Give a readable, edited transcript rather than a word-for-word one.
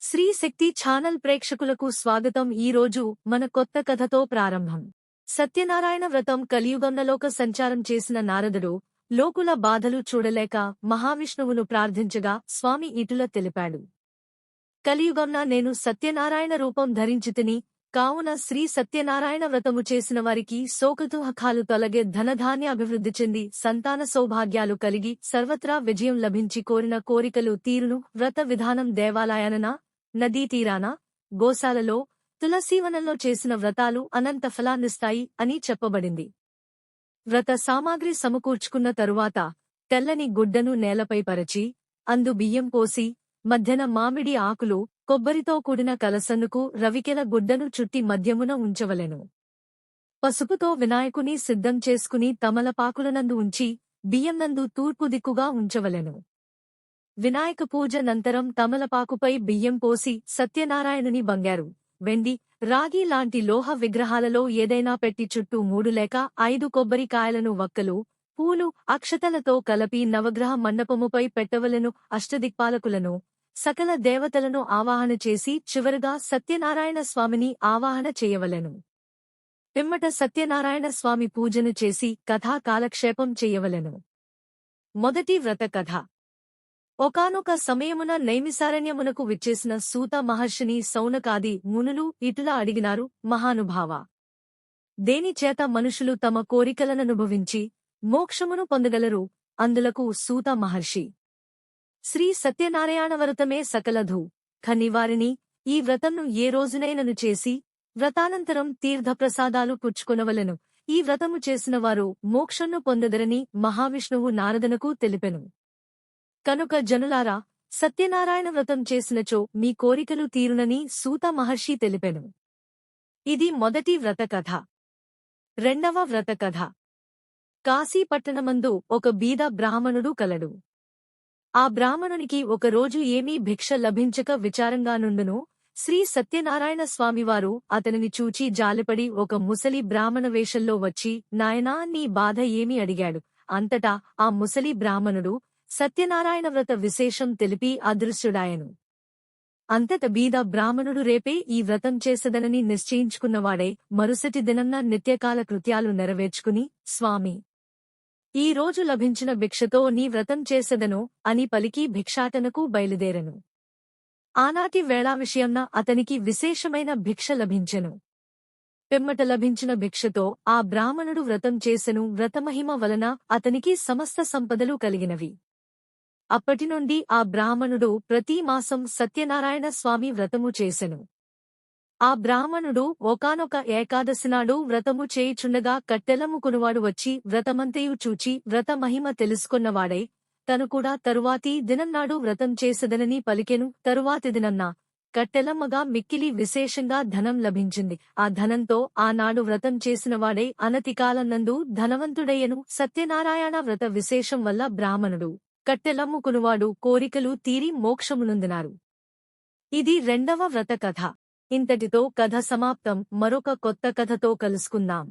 శ్రీ శక్తి channel ప్రేక్షకులకు స్వాగతం. ఈ రోజు మన కొత్త కథతో ప్రారంభం. సత్యనారాయణ వ్రతం కలియుగంలోక సంచారం చేసిన నారదుడు లోకుల బాధలు చూడలేక మహావిష్ణువును ప్రార్థించగా స్వామి ఇటుల తెలిపాడు. కలియుగంన నేను సత్యనారాయణ రూపం ధరించితిని, కావున శ్రీ సత్యనారాయణ వ్రతము చేసిన వారికి శోకదుఃఖాలు తొలగే, ధనధాన్య అభివృద్ధి చెంది సంతాన సౌభాగ్యాలు కలిగి సర్వత్రా విజయం లభించి కోరిన కోరికలు తీరును. వ్రత విధానం దేవాలయాన, నదీ తీరాన, గోశాలలో, తులసీవనంలో చేసిన వ్రతాలు అనంత ఫలాన్నిస్తాయి అని చెప్పబడింది. వ్రత సామాగ్రి సమకూర్చుకున్న తరువాత తెల్లని గుడ్డను నేలపై పరచి అందు బియ్యం పోసి మధ్యన మామిడి ఆకులు, కొబ్బరితో కూడిన కలసన్నుకు రవికెల గుడ్డను చుట్టి మధ్యమున ఉంచవలెను. పసుపుతో వినాయకుని సిద్ధం చేసుకుని తమలపాకులనందు ఉంచి బియ్యంనందు తూర్పు దిక్కుగా ఉంచవలెను. వినాయక పూజ నంతరం తమలపాకుపై బియ్యం పోసి సత్యనారాయణుని బంగారు, వెండి, రాగి లాంటి లోహ విగ్రహాలలో ఏదైనా పెట్టి చుట్టూ 3 లేక 5 కొబ్బరికాయలను వక్కలు, పూలు, అక్షతలతో కలపి నవగ్రహ మండపముపై పెట్టవలెను. అష్టదిక్పాలకులను, సకల దేవతలను ఆవాహన చేసి చివరగా సత్యనారాయణ స్వామిని ఆవాహన చేయవలెను. పిమ్మట సత్యనారాయణ స్వామి పూజను చేసి కథా కాలక్షేపం చెయ్యవలెను. మొదటి వ్రత కథ. ఒకానొక సమయమున నైమిసారణ్యమునకు విచ్చేసిన సూత మహర్షిని సౌనకాది మునులు ఇటులా అడిగినారు. మహానుభావా, దేనిచేత మనుషులు తమ కోరికలననుభవించి మోక్షమును పొందగలరు? అందులకు సూత మహర్షి, శ్రీ సత్యనారాయణ వ్రతమే సకలధు ఖనివారిని. ఈ వ్రతంను ఏ రోజునైనను చేసి వ్రతానంతరం తీర్థప్రసాదాలు పుచ్చుకొనవలెను. ఈ వ్రతము చేసినవారు మోక్షంను పొందదరని మహావిష్ణువు నారదనకు తెలిపెను. కనుక జనులారా, సత్యనారాయణ వ్రతం చేసినచో మీ కోరికలు తీరునని సూత మహర్షి తెలిపెను. ఇది మొదటి వ్రతకథ. రెండవ వ్రతకథ. కాశీపట్టణమందు ఒక బీద బ్రాహ్మణుడు కలడు. ఆ బ్రాహ్మణునికి ఒకరోజు ఏమీ భిక్ష లభించక విచారంగా నుండును. శ్రీ సత్యనారాయణ స్వామివారు అతనిని చూచి జాలిపడి ఒక ముసలి బ్రాహ్మణ వేషంలో వచ్చి, నాయనా, నీ బాధ ఏమి అడిగాడు. అంతటా ఆ ముసలి బ్రాహ్మణుడు సత్యనారాయణ వ్రత విశేషం తెలిపి అదృశ్యుడాయను. అంతట బీద బ్రాహ్మణుడు రేపే ఈ వ్రతం చేసదనని నిశ్చయించుకున్నవాడే మరుసటి దినంన నిత్యకాల కృత్యాలు నెరవేర్చుకుని, స్వామి, ఈ రోజు లభించిన భిక్షతో నీ వ్రతం చేసెదను అని పలికి భిక్షాటనకు బయలుదేరెను. ఆనాటి వేళా విషయంన అతనికి విశేషమైన భిక్ష లభించెను. పిమ్మట లభించిన భిక్షతో ఆ బ్రాహ్మణుడు వ్రతం చేసెను. వ్రతమహిమ వలన అతనికి సమస్త సంపదలు కలిగినవి. అప్పటినుండి ఆ బ్రాహ్మణుడు ప్రతి మాసం సత్యనారాయణ స్వామి వ్రతము చేసెను. ఆ బ్రాహ్మణుడు ఒకానొక ఏకాదశినాడు వ్రతము చేయుచుండగా కట్టెలమ్ముకునువాడు వచ్చి వ్రతమంతయు చూచి వ్రత మహిమ తెలుసుకొన్నవాడై తను కూడా తరువాతి దినంనాడు వ్రతం చేసెదనని పలికెను. తరువాతి దినన్నా కట్టెలమ్మగా మిక్కిలి విశేషంగా ధనం లభించింది. ఆ ధనంతో ఆనాడు వ్రతం చేసినవాడై అనతికాలనందు ధనవంతుడయ్యను. సత్యనారాయణ వ్రత విశేషం వల్ల బ్రాహ్మణుడు, కట్టెలమ్ముకునువాడు కోరికలు తీరి మోక్షమునొందినారు. ఇది రెండవ వ్రత కథ. ఇంతటితో కథ సమాప్తం. మరొక కొత్త కథతో కలుసుకుందాం.